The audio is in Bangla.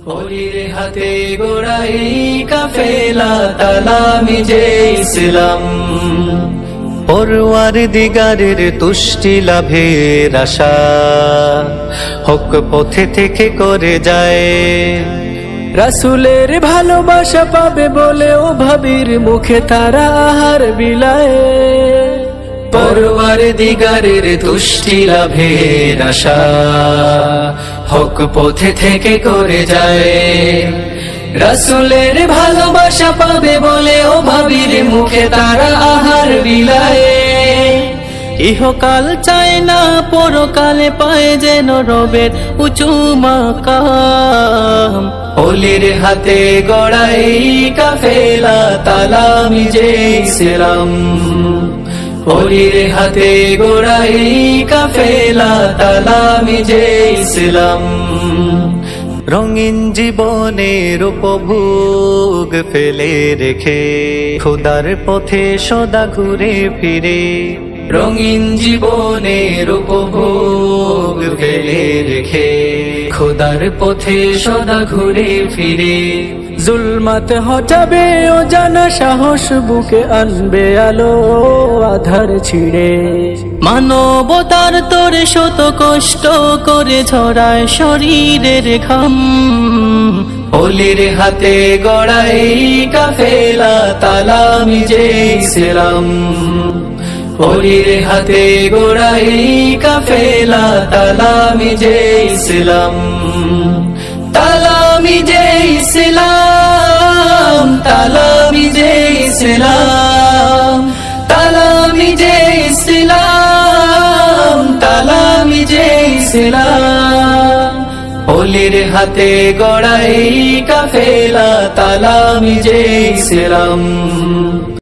অলির হাতে গোড়াই কাফেলা তালামি যে ইসলাম, পরওয়ার দিগারের তুষ্টি লাভের আশা হক পথে থেকে করে যায়। রাসূলের ভালোবাসা পাবে বলে ও ভাবির মুখে তারা আহার বিলায়। পরওয়ার দিগারের তুষ্টি লাভের আশা হক পথে থেকে করে যায়। রাসূলের ভালোবাসা পাবে বলে ও ভাবির মুখে তারা আহার বিলায়। ইহকাল চায় না পরকালে পায় যেন রবের উঁচু মাকাম। অলির হাতে গড়াই কাফেলা তালামি যে ইসলাম, অলির হাতে গোড়াই কাফেলা তালামি যে ইসলাম। রঙিন জীবনের উপভোগ ফেলে রেখে খোদার পথে সদা ঘুরে ফিরে। রঙিন জীবনের উপভোগ ফেলে রেখে খোদার পথে সদা ঘুরে ফিরে। জুলমাত হটাবে ও জানা সাহস বুকে আনবে আলো আধার ছিড়ে। মানবতার তোরে শত কষ্ট করে ঝরায় শরীরের ঘাম। অলির হাতে গড়াই কাফেলা তালামি যে ইসলাম, অলির হাতে গোড়াই কাফেলা তালামি যে ইসলাম। তালামি যে ইসলাম, তালামি যে ইসলাম, তালামি যে ইসলাম, তালামি যে ইসলাম। অলির হাতে গড়াই কাফেলা তালামি যে ইসলাম।